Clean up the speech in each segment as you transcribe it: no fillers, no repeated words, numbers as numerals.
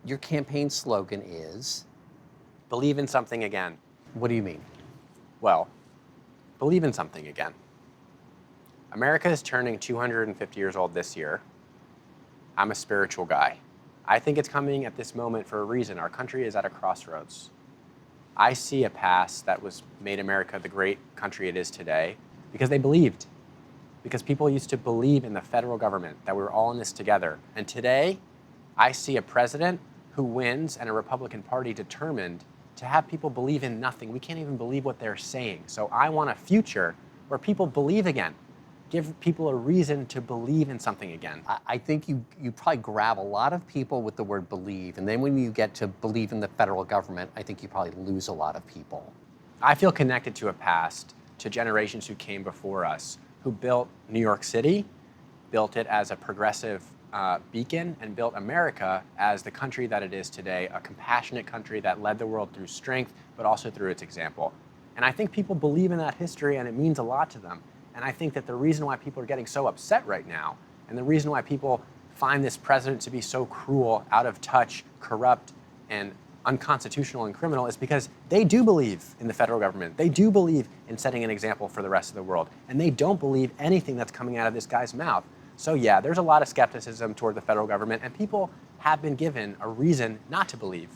Your campaign slogan is, Believe in something again. what do you mean? Well, believe in something again. America is turning 250 years old this year. I'm a spiritual guy. I think it's coming at this moment for a reason. Our country is at a crossroads. I see a past that made America the great country it is today because they believed. Because people used to believe in the federal government, that we were all in this together. And today, I see a president who wins and a Republican Party determined to have people believe in nothing. We can't even believe what they're saying. So I want a future where people believe again. Give people a reason to believe in something again. I think you probably grab a lot of people with the word believe, and then when you get to believe in the federal government, I think you probably lose a lot of people. I feel connected to a past, to generations who came before us, who built New York City, built it as a progressive beacon, and built America as the country that it is today, a compassionate country that led the world through strength, but also through its example. And I think people believe in that history, and it means a lot to them. And I think that the reason why people are getting so upset right now, and the reason why people find this president to be so cruel, out of touch, corrupt, and unconstitutional and criminal is because they do believe in the federal government. They do believe in setting an example for the rest of the world. And they don't believe anything that's coming out of this guy's mouth. So yeah, there's a lot of skepticism toward the federal government, and people have been given a reason not to believe.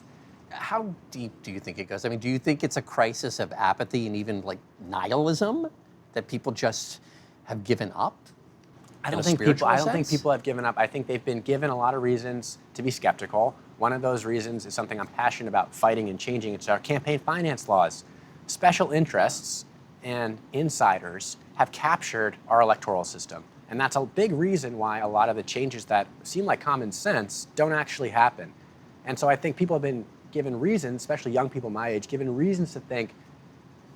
How deep do you think it goes? I mean, do you think it's a crisis of apathy and even like nihilism, that people just have given up? I don't think people have given up. I think they've been given a lot of reasons to be skeptical. One of those reasons is something I'm passionate about fighting and changing. It's our campaign finance laws. Special interests and insiders have captured our electoral system. And that's a big reason why a lot of the changes that seem like common sense don't actually happen. And so I think people have been given reasons, especially young people my age, given reasons to think,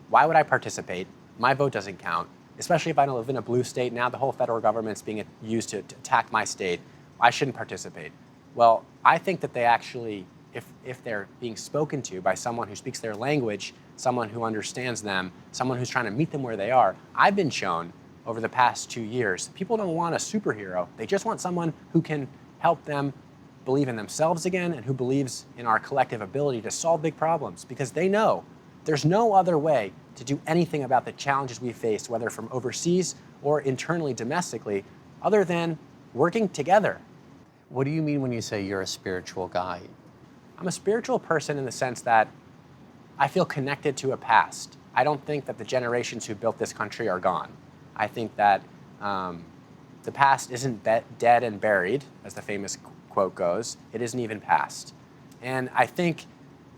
why would I participate? My vote doesn't count, especially if I don't live in a blue state. Now the whole federal government's being used to attack my state. I shouldn't participate. Well, I think that they actually, if they're being spoken to by someone who speaks their language, someone who understands them, someone who's trying to meet them where they are, I've been shown over the past 2 years, people don't want a superhero. They just want someone who can help them believe in themselves again and who believes in our collective ability to solve big problems, because they know there's no other way to do anything about the challenges we face, whether from overseas or internally, domestically, other than working together. What do you mean when you say you're a spiritual guy? I'm a spiritual person in the sense that I feel connected to a past. I don't think that the generations who built this country are gone. I think that the past isn't dead and buried, as the famous quote goes. It isn't even past. And I think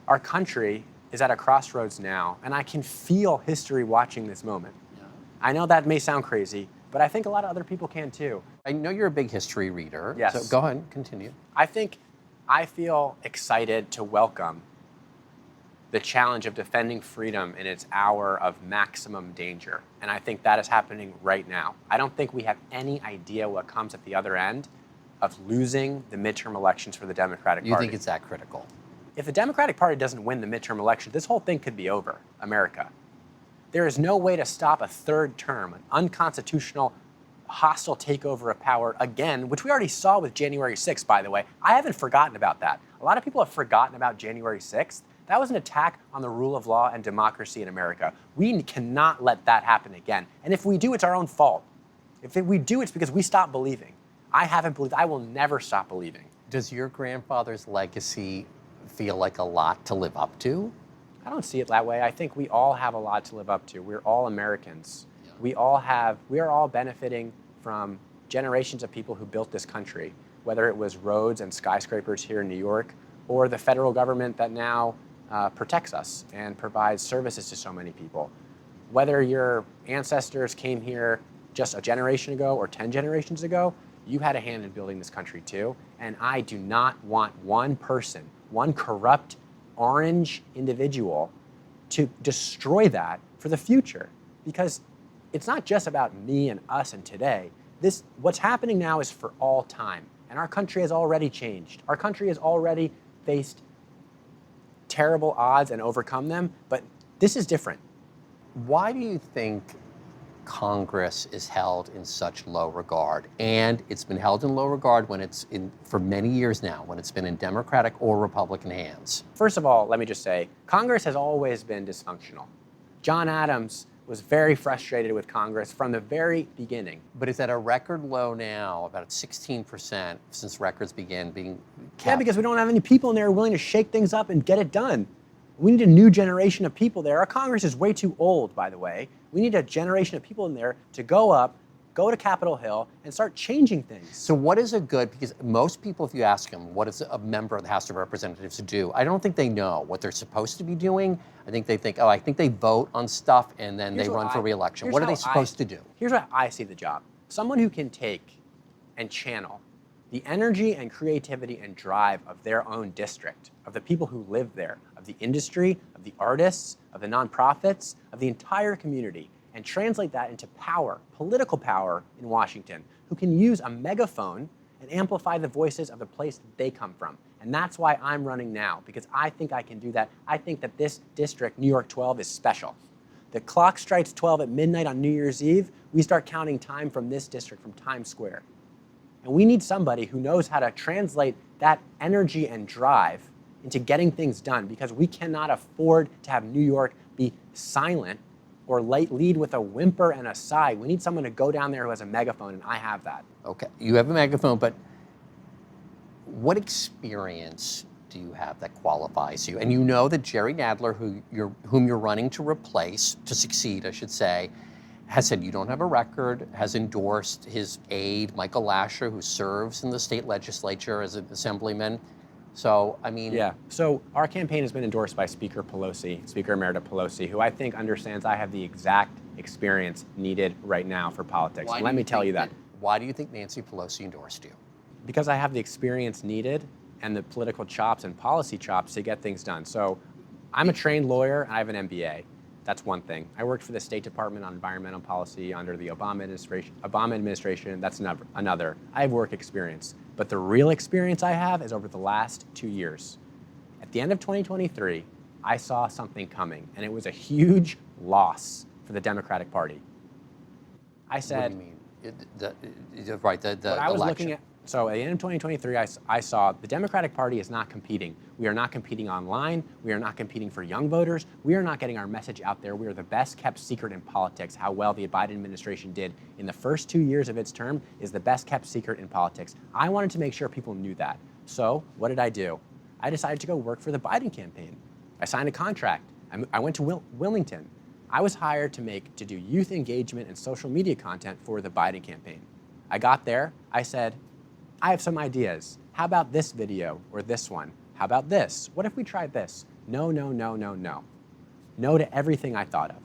our country is at a crossroads now, and I can feel history watching this moment. Yeah. I know that may sound crazy, but I think a lot of other people can too. I know you're a big history reader. Yes. So go ahead, continue. I feel excited to welcome the challenge of defending freedom in its hour of maximum danger. And I think that is happening right now. I don't think we have any idea what comes at the other end of losing the midterm elections for the Democratic Party. You think it's that critical? If the Democratic Party doesn't win the midterm election, this whole thing could be over, America. There is no way to stop a third term, an unconstitutional, hostile takeover of power again, which we already saw with January 6th, by the way. I haven't forgotten about that. A lot of people have forgotten about January 6th. That was an attack on the rule of law and democracy in America. We cannot let that happen again. And if we do, it's our own fault. If we do, it's because we stopped believing. I haven't believed. I will never stop believing. Does your grandfather's legacy feel like a lot to live up to? I don't see it that way. I think we all have a lot to live up to. We're all Americans. Yeah. We are all benefiting from generations of people who built this country, whether it was roads and skyscrapers here in New York, or the federal government that now protects us and provides services to so many people. Whether your ancestors came here just a generation ago or 10 generations ago, you had a hand in building this country too. And I do not want one person, one corrupt orange individual, to destroy that for the future. Because it's not just about me and us and today. What's happening now is for all time. And our country has already changed. Our country has already faced terrible odds and overcome them, but this is different. Why do you think Congress is held in such low regard? And it's been held in low regard when it's for many years now, when it's been in Democratic or Republican hands. First of all, let me just say, Congress has always been dysfunctional. John Adams was very frustrated with Congress from the very beginning. But it's at a record low now, about 16% since records began being kept. Yeah, because we don't have any people in there willing to shake things up and get it done. We need a new generation of people there. Our Congress is way too old, by the way. We need a generation of people in there to go to Capitol Hill, and start changing things. So what is a good, because most people, if you ask them, what is a member of the House of Representatives to do? I don't think they know what they're supposed to be doing. I think they think, I think they vote on stuff and then they run for re-election. What are they supposed to do? Here's how I see the job. Someone who can take and channel the energy and creativity and drive of their own district, of the people who live there, of the industry, of the artists, of the nonprofits, of the entire community, and translate that into power, political power in Washington, who can use a megaphone and amplify the voices of the place that they come from. And that's why I'm running now, because I think I can do that. I think that this district, New York 12, is special. The clock strikes 12 at midnight on New Year's Eve. We start counting time from this district, from Times Square. And we need somebody who knows how to translate that energy and drive into getting things done, because we cannot afford to have New York be silent or lead with a whimper and a sigh. We need someone to go down there who has a megaphone, and I have that. Okay, you have a megaphone, but what experience do you have that qualifies you? And you know that Jerry Nadler, whom you're running to replace, to succeed, I should say, has said you don't have a record, has endorsed his aide, Michael Lasher, who serves in the state legislature as an assemblyman. So, I mean... Yeah, so our campaign has been endorsed by Speaker Pelosi, Speaker Emerita Pelosi, who I think understands I have the exact experience needed right now for politics. Let me tell you that. Why do you think Nancy Pelosi endorsed you? Because I have the experience needed and the political chops and policy chops to get things done. So I'm a trained lawyer and I have an MBA. That's one thing. I worked for the State Department on environmental policy under the Obama administration. That's another. I have work experience. But the real experience I have is over the last 2 years. At the end of 2023, I saw something coming, and it was a huge loss for the Democratic Party. I said... What do you mean? Right, the I was election. looking at, so at the end of 2023, I saw the Democratic Party is not competing. We are not competing online. We are not competing for young voters. We are not getting our message out there. We are the best kept secret in politics. How well the Biden administration did in the first 2 years of its term is the best kept secret in politics. I wanted to make sure people knew that. So what did I do? I decided to go work for the Biden campaign. I signed a contract. I went to Wilmington. I was hired to do youth engagement and social media content for the Biden campaign. I got there. I said, I have some ideas. How about this video or this one? How about this? What if we tried this? No, no, no, no, no. No to everything I thought of.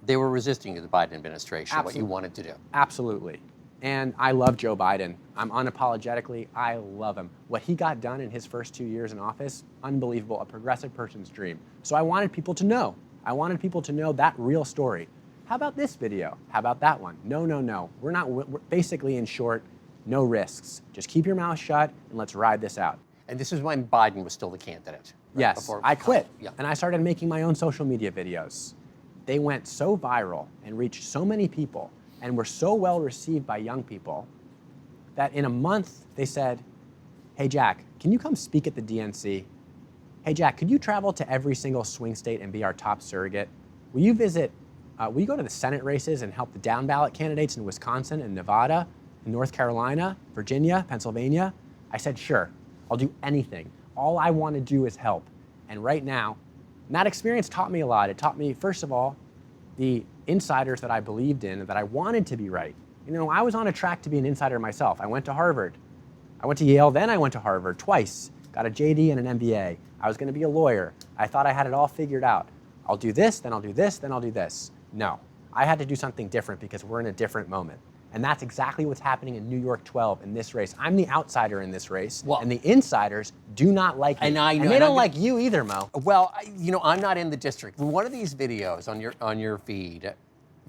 They were resisting the Biden administration, Absolutely. what you wanted to do. Absolutely. And I love Joe Biden. I'm unapologetically, I love him. What he got done in his first 2 years in office, unbelievable, a progressive person's dream. So I wanted people to know. I wanted people to know that real story. How about this video? How about that one? No, no, no. We're basically, in short, no risks. Just keep your mouth shut and let's ride this out. And this is when Biden was still the candidate. Right? Yes, I quit. Yeah. And I started making my own social media videos. They went so viral and reached so many people and were so well received by young people that in a month they said, hey Jack, can you come speak at the DNC? Hey Jack, could you travel to every single swing state and be our top surrogate? Will you go to the Senate races and help the down ballot candidates in Wisconsin and Nevada, in North Carolina, Virginia, Pennsylvania? I said, sure, I'll do anything. All I want to do is help. And right now, that experience taught me a lot. It taught me, first of all, the insiders that I believed in and that I wanted to be right. You know, I was on a track to be an insider myself. I went to Harvard. I went to Yale, then I went to Harvard twice. Got a JD and an MBA. I was going to be a lawyer. I thought I had it all figured out. I'll do this, then I'll do this, then I'll do this. No, I had to do something different because we're in a different moment. And that's exactly what's happening in New York 12 in this race. I'm the outsider in this race, and the insiders do not like me. And they don't like you either, Mo. Well, I'm not in the district. One of these videos on your feed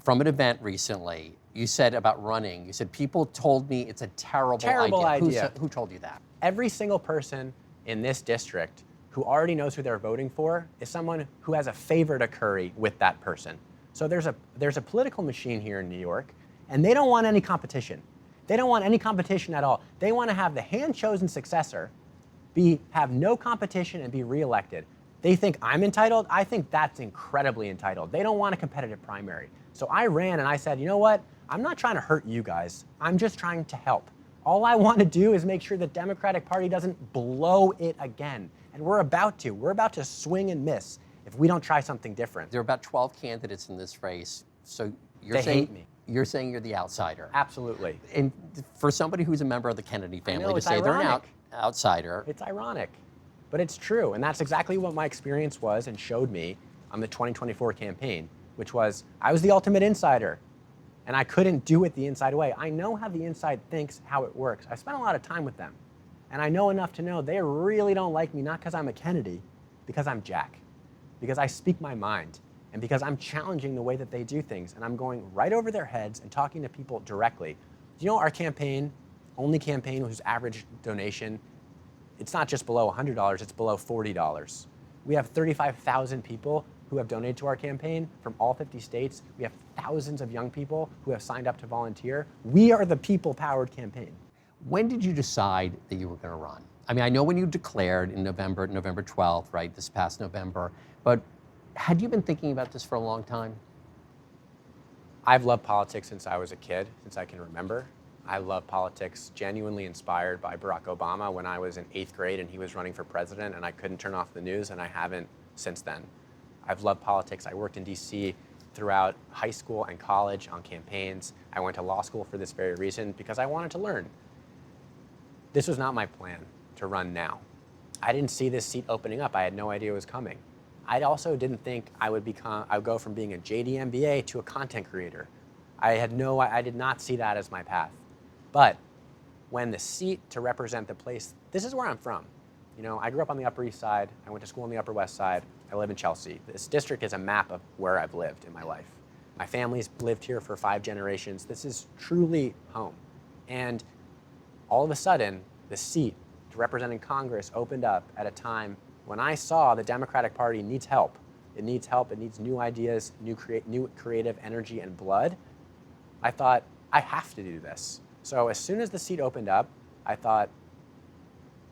from an event recently, you said about running, you said people told me it's a terrible idea. Who told you that? Every single person in this district who already knows who they're voting for is someone who has a favor to curry with that person. So there's a political machine here in New York, and they don't want any competition. They don't want any competition at all. They want to have the hand-chosen successor have no competition and be reelected. They think I'm entitled. I think that's incredibly entitled. They don't want a competitive primary. So I ran and I said, you know what? I'm not trying to hurt you guys. I'm just trying to help. All I want to do is make sure the Democratic Party doesn't blow it again. And we're about to. We're about to swing and miss if we don't try something different. There are about 12 candidates in this race. So They hate me. You're saying you're the outsider. Absolutely. And for somebody who's a member of the Kennedy family to say ironic. they're an outsider. It's ironic, but it's true. And that's exactly what my experience was and showed me on the 2024 campaign, which was I was the ultimate insider. And I couldn't do it the inside way. I know how the inside thinks, how it works. I spent a lot of time with them. And I know enough to know they really don't like me, not because I'm a Kennedy, because I'm Jack. Because I speak my mind. And because I'm challenging the way that they do things. And I'm going right over their heads and talking to people directly. Do you know our campaign, only campaign whose average donation, it's not just below $100, it's below $40. We have 35,000 people who have donated to our campaign from all 50 states. We have thousands of young people who have signed up to volunteer. We are the people-powered campaign. When did you decide that you were going to run? I mean, I know when you declared in November 12th, right, this past November, but had you been thinking about this for a long time? I've loved politics since I was a kid, since I can remember. I love politics, genuinely inspired by Barack Obama when I was in 8th grade and he was running for president and I couldn't turn off the news, and I haven't since then. I've loved politics. I worked in DC throughout high school and college on campaigns. I went to law school for this very reason, because I wanted to learn. This was not my plan to run now. I didn't see this seat opening up. I had no idea it was coming. I also didn't think I would go from being a JD MBA to a content creator. I did not see that as my path. But when the seat to represent the place, this is where I'm from. You know, I grew up on the Upper East Side. I went to school on the Upper West Side. I live in Chelsea. This district is a map of where I've lived in my life. My family's lived here for 5 generations. This is truly home. And all of a sudden, the seat to represent in Congress opened up at a time when I saw the Democratic Party needs help. It needs help. It needs new ideas, new creative energy and blood. I thought, I have to do this. So as soon as the seat opened up, I thought,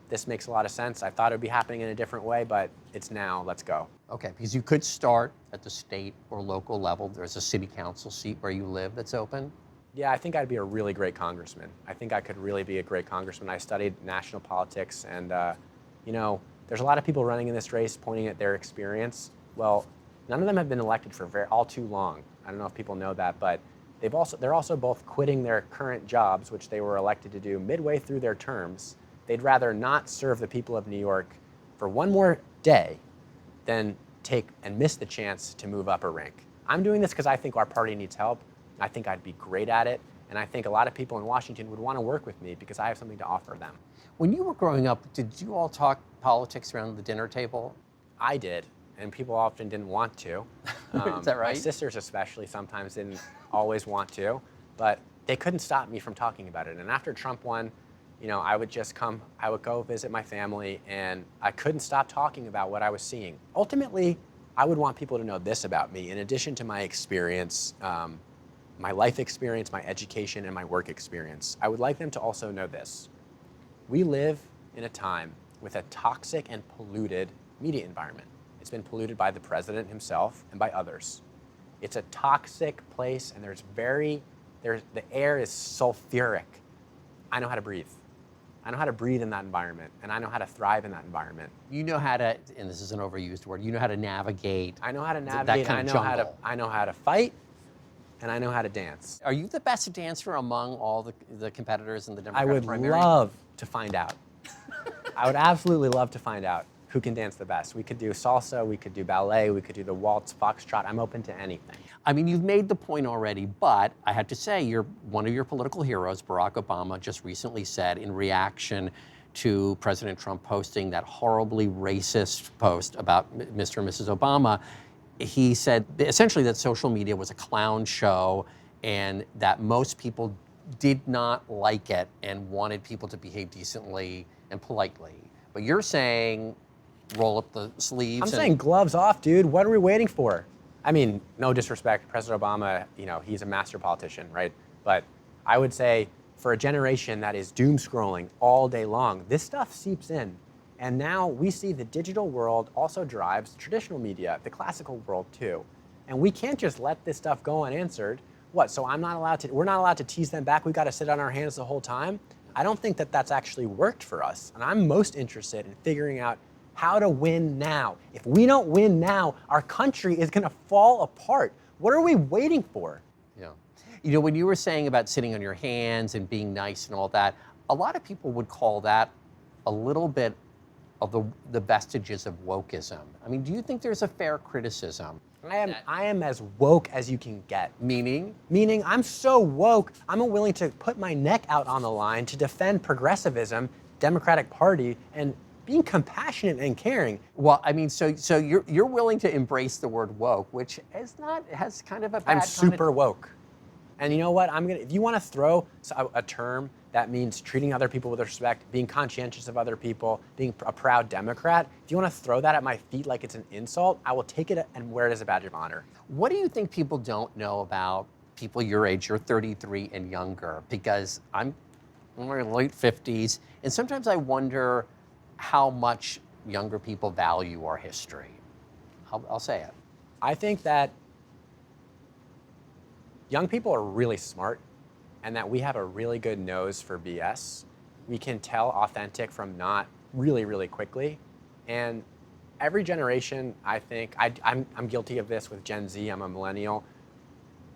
this makes a lot of sense. I thought it would be happening in a different way, but it's now. Let's go. Okay, because you could start at the state or local level. There's a city council seat where you live that's open. Yeah, I think I'd be a really great congressman. I think I could really be a great congressman. I studied national politics, and you know, there's a lot of people running in this race pointing at their experience. Well, none of them have been elected for all too long. I don't know if people know that, but they're also both quitting their current jobs, which they were elected to do midway through their terms. They'd rather not serve the people of New York for one more day than take and miss the chance to move up a rank. I'm doing this because I think our party needs help. I think I'd be great at it. And I think a lot of people in Washington would want to work with me because I have something to offer them. When you were growing up, did you all talk politics around the dinner table? I did, and people often didn't want to. Is that right? My sisters especially sometimes didn't always want to, but they couldn't stop me from talking about it. And after Trump won, you know, I would go visit my family, and I couldn't stop talking about what I was seeing. Ultimately, I would want people to know this about me, in addition to my experience, my life experience, my education, and my work experience. I would like them to also know this. We live in a time with a toxic and polluted media environment. It's been polluted by the president himself and by others. It's a toxic place, and the air is sulfuric. I know how to breathe. I know how to breathe in that environment, and I know how to thrive in that environment. You know how to, and this is an overused word, you know how to navigate. I know how to navigate. That kind of jungle. I know how to fight, and I know how to dance. Are you the best dancer among all the competitors in the Democratic I would primary? love to find out. I would absolutely love to find out who can dance the best. We could do salsa, we could do ballet, we could do the waltz, foxtrot. I'm open to anything. I mean, you've made the point already, but I had to say, one of your political heroes, Barack Obama, just recently said in reaction to President Trump posting that horribly racist post about Mr. and Mrs. Obama, he said essentially that social media was a clown show and that most people did not like it and wanted people to behave decently and politely. But you're saying roll up the sleeves. I'm saying gloves off, dude. What are we waiting for? I mean, no disrespect, President Obama, he's a master politician, right? But I would say for a generation that is doom scrolling all day long, this stuff seeps in. And now we see the digital world also drives the traditional media, the classical world too. And we can't just let this stuff go unanswered. What, so we're not allowed to tease them back, we've got to sit on our hands the whole time? I don't think that that's actually worked for us. And I'm most interested in figuring out how to win now. If we don't win now, our country is gonna fall apart. What are we waiting for? Yeah. When you were saying about sitting on your hands and being nice and all that, a lot of people would call that a little bit of the vestiges of wokeism. I mean, do you think there's a fair criticism? I am as woke as you can get. Meaning? Meaning I'm so woke, I'm willing to put my neck out on the line to defend progressivism, Democratic Party, and being compassionate and caring. Well, I mean, so you're willing to embrace the word woke, which has kind of a bad I'm super woke. And you know what? If you want to throw a term that means treating other people with respect, being conscientious of other people, being a proud Democrat, if you want to throw that at my feet like it's an insult, I will take it and wear it as a badge of honor. What do you think people don't know about people your age? You're 33 and younger, because I'm in my late 50s, and sometimes I wonder how much younger people value our history. I'll say it. I think that young people are really smart, and that we have a really good nose for BS. We can tell authentic from not really, really quickly. And every generation, I think, I'm guilty of this with Gen Z, I'm a millennial.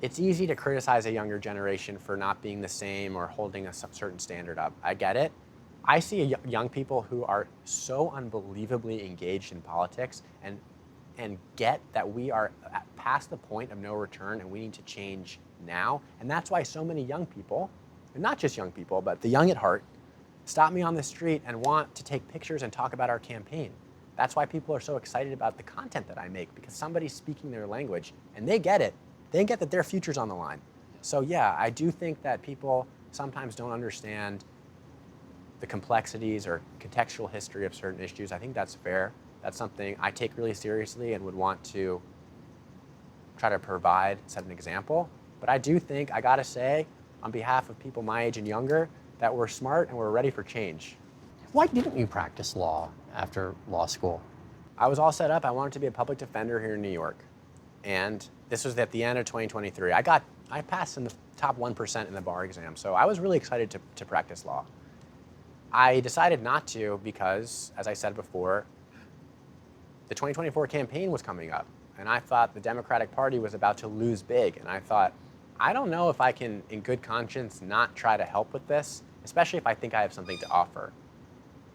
It's easy to criticize a younger generation for not being the same or holding a certain standard up. I get it. I see young people who are so unbelievably engaged in politics and get that we are past the point of no return and we need to change now. And that's why so many young people, and not just young people, but the young at heart, stop me on the street and want to take pictures and talk about our campaign. That's why people are so excited about the content that I make, because somebody's speaking their language and they get it. They get that their future's on the line. So yeah, I do think that people sometimes don't understand the complexities or contextual history of certain issues. I think that's fair. That's something I take really seriously and would want to try to set an example. But I do think, I gotta say, on behalf of people my age and younger, that we're smart and we're ready for change. Why didn't you practice law after law school? I was all set up. I wanted to be a public defender here in New York. And this was at the end of 2023. I passed in the top 1% in the bar exam, so I was really excited to practice law. I decided not to because, as I said before, the 2024 campaign was coming up, and I thought the Democratic Party was about to lose big, and I thought, I don't know if I can, in good conscience, not try to help with this, especially if I think I have something to offer.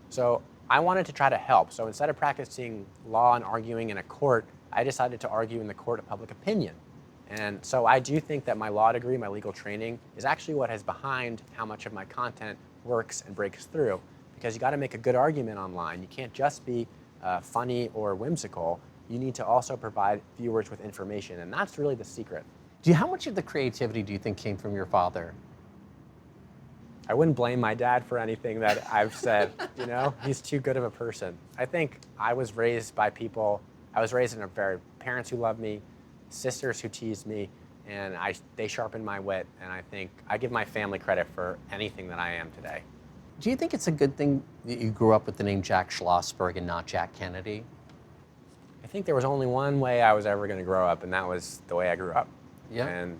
So I wanted to try to help. So instead of practicing law and arguing in a court, I decided to argue in the court of public opinion. And so I do think that my law degree, my legal training, is actually what is behind how much of my content works and breaks through. Because you got to make a good argument online. You can't just be funny or whimsical. You need to also provide viewers with information, and that's really the secret. How much of the creativity do you think came from your father? I wouldn't blame my dad for anything that I've said, He's too good of a person. I think I was raised by people, I was raised in parents who love me, sisters who teased me, and they sharpened my wit, and I think I give my family credit for anything that I am today. Do you think it's a good thing that you grew up with the name Jack Schlossberg and not Jack Kennedy? I think there was only one way I was ever going to grow up, and that was the way I grew up. Yeah. And,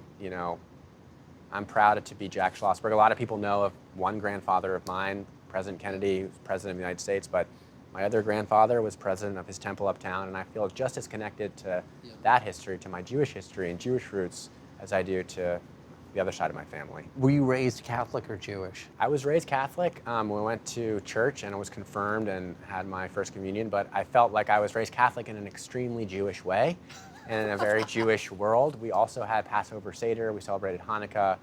I'm proud to be Jack Schlossberg. A lot of people know of one grandfather of mine, President Kennedy, who was president of the United States, but my other grandfather was president of his temple uptown, and I feel just as connected to that history, to my Jewish history and Jewish roots, as I do to the other side of my family. Were you raised Catholic or Jewish? I was raised Catholic. We went to church and I was confirmed and had my first communion, but I felt like I was raised Catholic in an extremely Jewish way and in a very Jewish world. We also had Passover Seder, we celebrated Hanukkah.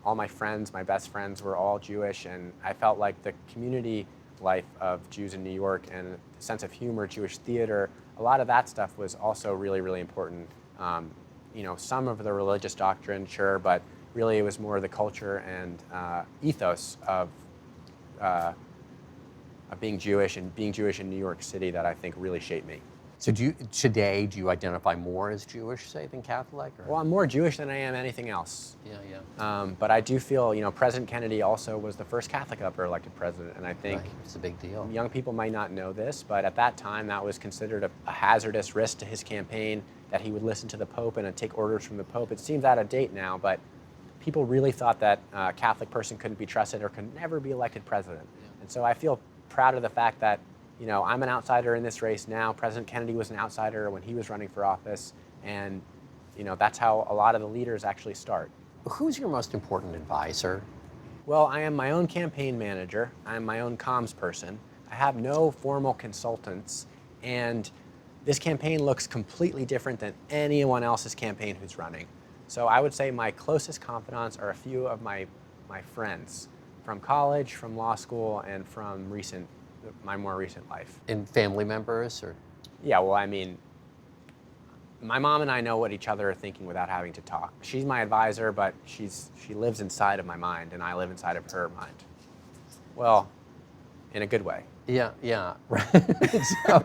All my friends, my best friends, were all Jewish, and I felt like the community life of Jews in New York and the sense of humor, Jewish theater, a lot of that stuff was also really, really important. Some of the religious doctrine, sure, but really it was more the culture and ethos of being Jewish and being Jewish in New York City that I think really shaped me. So today, do you identify more as Jewish, say, than Catholic? Or? Well, I'm more Jewish than I am anything else. Yeah. But I do feel, President Kennedy also was the first Catholic ever elected president, and I think it's a big deal. Young people might not know this, but at that time, that was considered a hazardous risk to his campaign, that he would listen to the Pope and take orders from the Pope. It seems out of date now, but people really thought that a Catholic person couldn't be trusted or could never be elected president. Yeah. And so I feel proud of the fact that I'm an outsider in this race now. President Kennedy was an outsider when he was running for office, and that's how a lot of the leaders actually start. Who's your most important advisor? Well, I am my own campaign manager. I'm my own comms person. I have no formal consultants, and this campaign looks completely different than anyone else's campaign who's running. So I would say my closest confidants are a few of my friends from college, from law school, and from my more recent life. And family members, or? Yeah, well, I mean, my mom and I know what each other are thinking without having to talk. She's my advisor, but she lives inside of my mind, and I live inside of her mind. Well, in a good way. Yeah, right. So,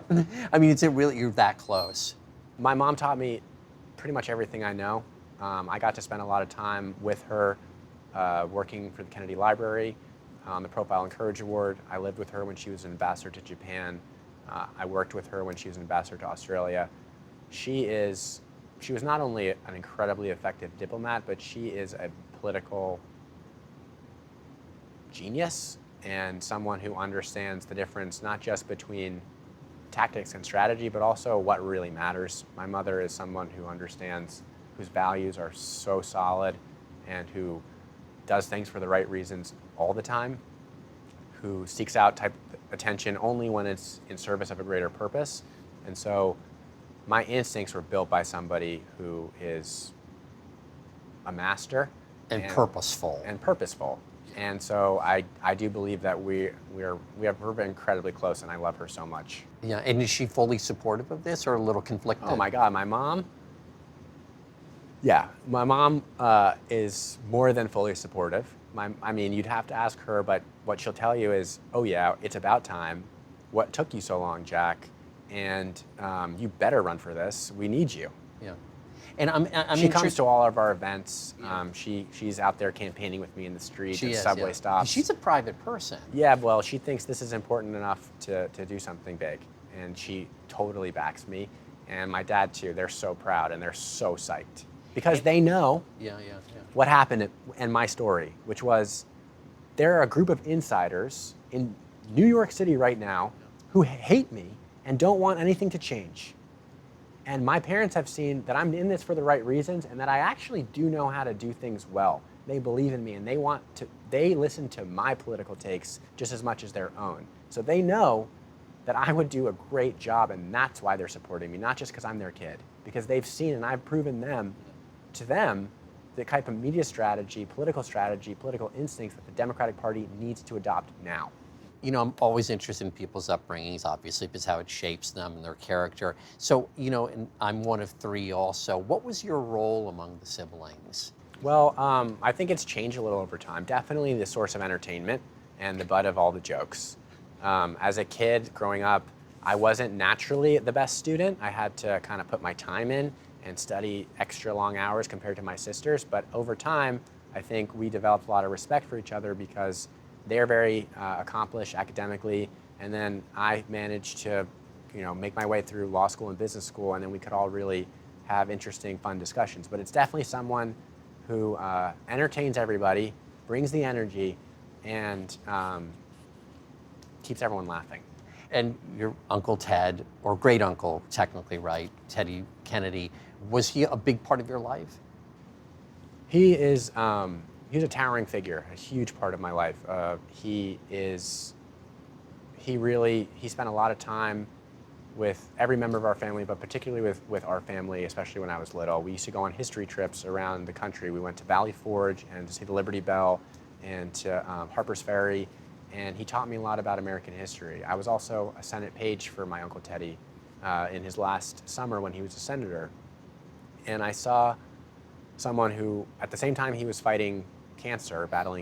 I mean, you're that close. My mom taught me pretty much everything I know. I got to spend a lot of time with her working for the Kennedy Library on the Profile and Courage Award. I lived with her when she was an ambassador to Japan. I worked with her when she was an ambassador to Australia. She was not only an incredibly effective diplomat, but she is a political genius and someone who understands the difference not just between tactics and strategy, but also what really matters. My mother is someone who understands, whose values are so solid, and who does things for the right reasons all the time, who seeks out attention only when it's in service of a greater purpose. And so my instincts were built by somebody who is a master. And purposeful. And so I do believe that we're incredibly close, and I love her so much. Yeah, and is she fully supportive of this, or a little conflicted? Oh my God, my mom? Yeah, my mom is more than fully supportive. I mean, you'd have to ask her, but what she'll tell you is, oh yeah, it's about time. What took you so long, Jack? And you better run for this. We need you. Yeah. And she comes to all of our events. Yeah. She's out there campaigning with me in the streets, at subway stops. She's a private person. Yeah, well, she thinks this is important enough to do something big, and she totally backs me. And my dad too. They're so proud and they're so psyched because they know what happened in my story, which was there are a group of insiders in New York City right now who hate me and don't want anything to change. And my parents have seen that I'm in this for the right reasons and that I actually do know how to do things well. They believe in me and they listen to my political takes just as much as their own. So they know that I would do a great job, and that's why they're supporting me, not just because I'm their kid, because they've seen and I've proven to them the type of media strategy, political instincts that the Democratic Party needs to adopt now. I'm always interested in people's upbringings, obviously, because how it shapes them and their character. So, and I'm one of three also. What was your role among the siblings? Well, I think it's changed a little over time. Definitely the source of entertainment and the butt of all the jokes. As a kid growing up, I wasn't naturally the best student. I had to kind of put my time in and study extra long hours compared to my sisters. But over time, I think we developed a lot of respect for each other because they're very accomplished academically, and then I managed to, make my way through law school and business school, and then we could all really have interesting, fun discussions. But it's definitely someone who entertains everybody, brings the energy, and keeps everyone laughing. And your Uncle Ted, or great uncle, technically, right, Teddy Kennedy, was he a big part of your life? He is. He's a towering figure, a huge part of my life. He spent a lot of time with every member of our family, but particularly with our family, especially when I was little. We used to go on history trips around the country. We went to Valley Forge and to see the Liberty Bell and to Harper's Ferry, and he taught me a lot about American history. I was also a Senate page for my Uncle Teddy in his last summer when he was a senator, and I saw someone who, at the same time he was battling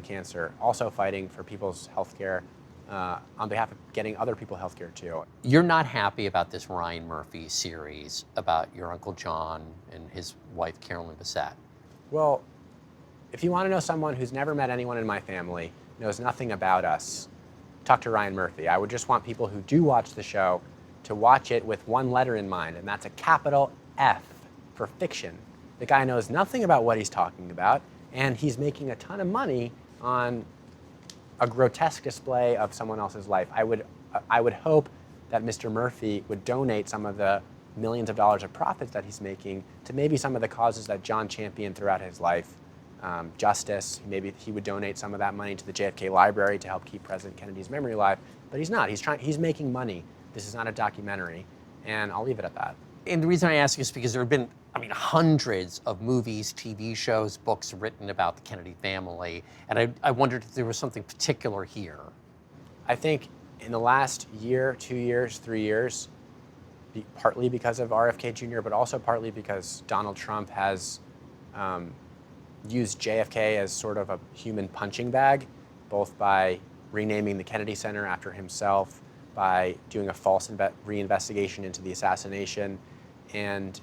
cancer, also fighting for people's health care on behalf of getting other people health care too. You're not happy about this Ryan Murphy series about your Uncle John and his wife, Carolyn Bessette. Well, if you want to know someone who's never met anyone in my family, knows nothing about us, talk to Ryan Murphy. I would just want people who do watch the show to watch it with one letter in mind, and that's a capital F for fiction. The guy knows nothing about what he's talking about, and he's making a ton of money on a grotesque display of someone else's life. I would hope that Mr. Murphy would donate some of the millions of dollars of profits that he's making to maybe some of the causes that John championed throughout his life. Justice, maybe he would donate some of that money to the JFK Library to help keep President Kennedy's memory alive, but he's not. He's making money. This is not a documentary, and I'll leave it at that. And the reason I ask is because there have been, hundreds of movies, TV shows, books written about the Kennedy family, and I wondered if there was something particular here. I think in the last year, 2 years, 3 years, partly because of RFK Jr., but also partly because Donald Trump has used JFK as sort of a human punching bag, both by renaming the Kennedy Center after himself, by doing a false reinvestigation into the assassination, and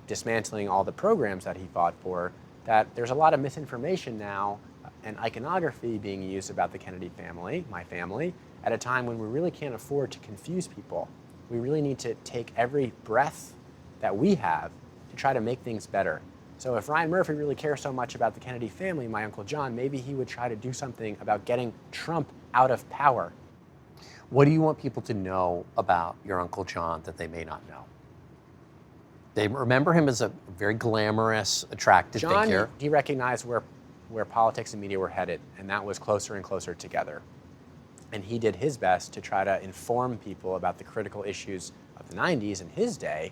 dismantling all the programs that he fought for, that there's a lot of misinformation now and iconography being used about the Kennedy family, my family, at a time when we really can't afford to confuse people. We really need to take every breath that we have to try to make things better. So if Ryan Murphy really cares so much about the Kennedy family, my Uncle John, maybe he would try to do something about getting Trump out of power. What do you want people to know about your Uncle John that they may not know? They remember him as a very glamorous, attractive figure. John, he recognized where politics and media were headed, and that was closer and closer together. And he did his best to try to inform people about the critical issues of the 90s in his day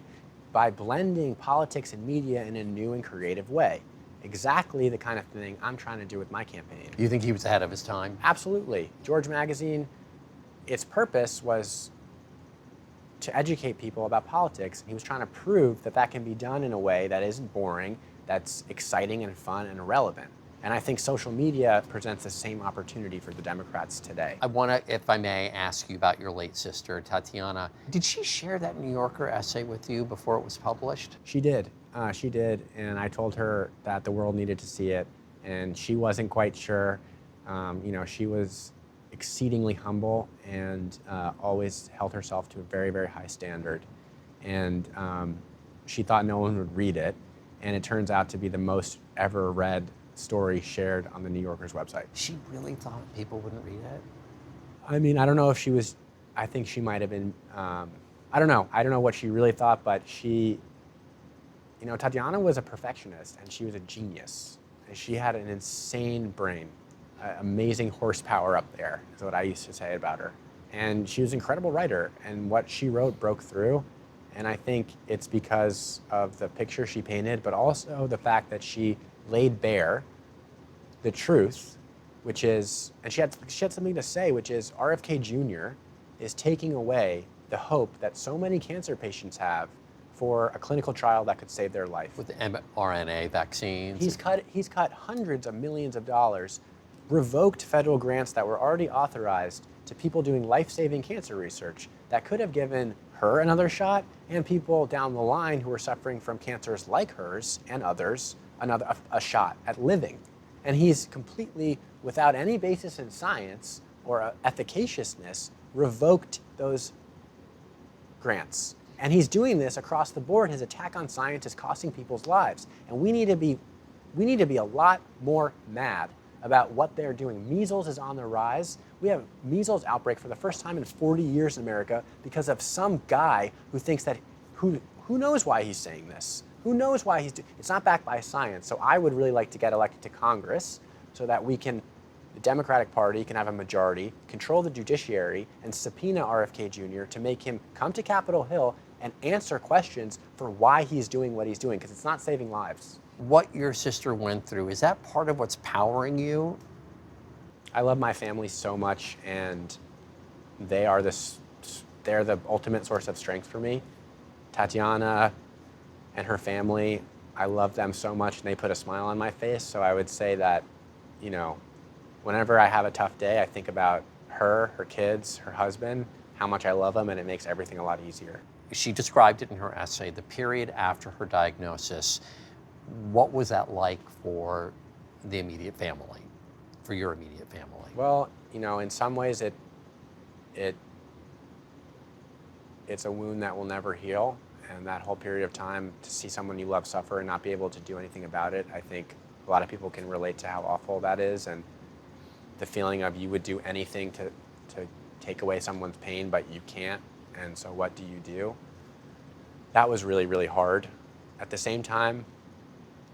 by blending politics and media in a new and creative way. Exactly the kind of thing I'm trying to do with my campaign. You think he was ahead of his time? Absolutely. George Magazine, its purpose was to educate people about politics. He was trying to prove that that can be done in a way that isn't boring, that's exciting and fun and relevant. And I think social media presents the same opportunity for the Democrats today. I want to, if I may, ask you about your late sister, Tatiana. Did she share that New Yorker essay with you before it was published? She did. And I told her that the world needed to see it, and she wasn't quite sure. She was exceedingly humble and always held herself to a very, very high standard. And she thought no one would read it, and it turns out to be the most ever read story shared on the New Yorker's website. She really thought people wouldn't read it? I don't know if she was, I think she might have been, I don't know what she really thought, but she, Tatiana was a perfectionist and she was a genius. And she had an insane brain, amazing horsepower up there, is what I used to say about her. And she was an incredible writer, and what she wrote broke through. And I think it's because of the picture she painted, but also the fact that she laid bare the truth, which is, and she had something to say, which is RFK Jr. is taking away the hope that so many cancer patients have for a clinical trial that could save their life. With the mRNA vaccines? He's cut hundreds of millions of dollars, revoked federal grants that were already authorized to people doing life-saving cancer research that could have given her another shot and people down the line who are suffering from cancers like hers and others a shot at living. And he's completely, without any basis in science or efficaciousness, revoked those grants. And he's doing this across the board. His attack on science is costing people's lives. And we need to be a lot more mad about what they're doing. Measles is on the rise. We have measles outbreak for the first time in 40 years in America because of some guy who thinks that, who knows why he's saying this? Who knows why it's not backed by science. So I would really like to get elected to Congress so that the Democratic Party can have a majority, control the judiciary, and subpoena RFK Jr. to make him come to Capitol Hill and answer questions for why he's doing what he's doing, because it's not saving lives. What your sister went through, is that part of what's powering you? I love my family so much, and they're the ultimate source of strength for me. Tatiana and her family, I love them so much, and they put a smile on my face. So I would say that, whenever I have a tough day, I think about her kids, her husband, how much I love them, and it makes everything a lot easier. She described it in her essay, the period after her diagnosis. What was that like for the immediate family, for your immediate family? Well, in some ways it's a wound that will never heal, and that whole period of time to see someone you love suffer and not be able to do anything about it, I think a lot of people can relate to how awful that is, and the feeling of you would do anything to take away someone's pain, but you can't, and so what do you do? That was really, really hard. At the same time,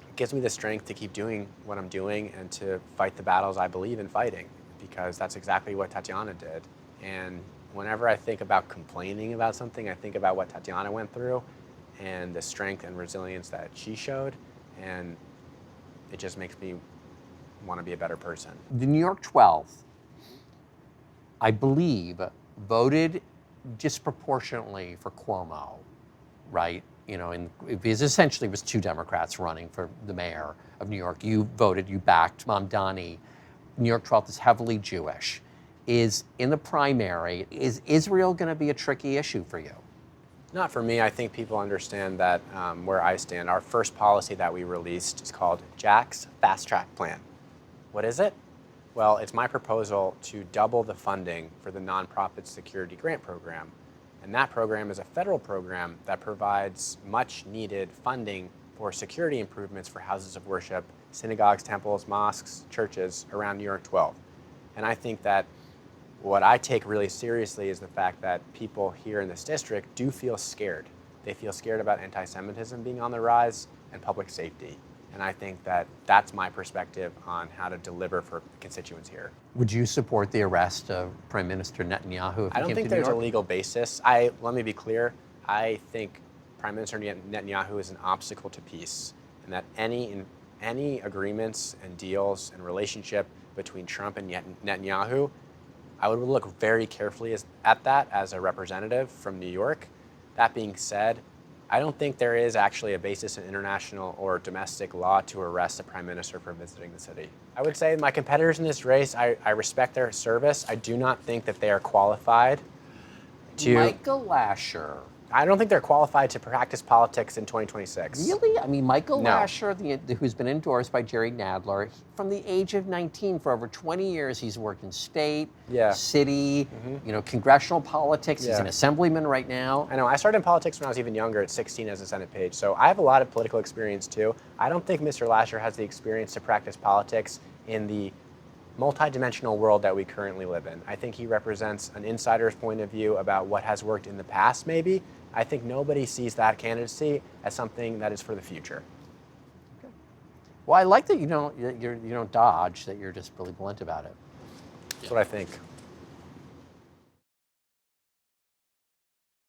it gives me the strength to keep doing what I'm doing and to fight the battles I believe in fighting, because that's exactly what Tatiana did. And whenever I think about complaining about something, I think about what Tatiana went through and the strength and resilience that she showed, and it just makes me want to be a better person. The New York 12, I believe, voted disproportionately for Cuomo, right? Because essentially it was two Democrats running for the mayor of New York. You backed Mamdani. New York 12th is heavily Jewish. Is in the primary, is Israel going to be a tricky issue for you? Not for me. I think people understand that where I stand. Our first policy that we released is called Jack's Fast Track Plan. What is it? Well, it's my proposal to double the funding for the Nonprofit Security Grant Program. And that program is a federal program that provides much needed funding for security improvements for houses of worship, synagogues, temples, mosques, churches around New York 12. And I think that what I take really seriously is the fact that people here in this district do feel scared. They feel scared about anti-Semitism being on the rise and public safety. And I think that that's my perspective on how to deliver for constituents here. Would you support the arrest of Prime Minister Netanyahu if I don't think there's a legal basis. Let me be clear. I think Prime Minister Netanyahu is an obstacle to peace, and that any agreements and deals and relationship between Trump and Netanyahu, I would look very carefully at that as a representative from New York. That being said, I don't think there is actually a basis in international or domestic law to arrest a prime minister for visiting the city. I would say my competitors in this race, I respect their service. I do not think that they are qualified to... Michael Lasher. I don't think they're qualified to practice politics in 2026. Really? I mean, Michael No. Lasher, who's been endorsed by Jerry Nadler, from the age of 19, for over 20 years, he's worked in state, city, congressional politics. He's an assemblyman right now. I know. I started in politics when I was even younger, at 16 as a Senate page. So I have a lot of political experience too. I don't think Mr. Lasher has the experience to practice politics in the multidimensional world that we currently live in. I think he represents an insider's point of view about what has worked in the past, maybe. I think nobody sees that candidacy as something that is for the future. Okay. Well, I like that you don't dodge, that you're just really blunt about it. That's what I think.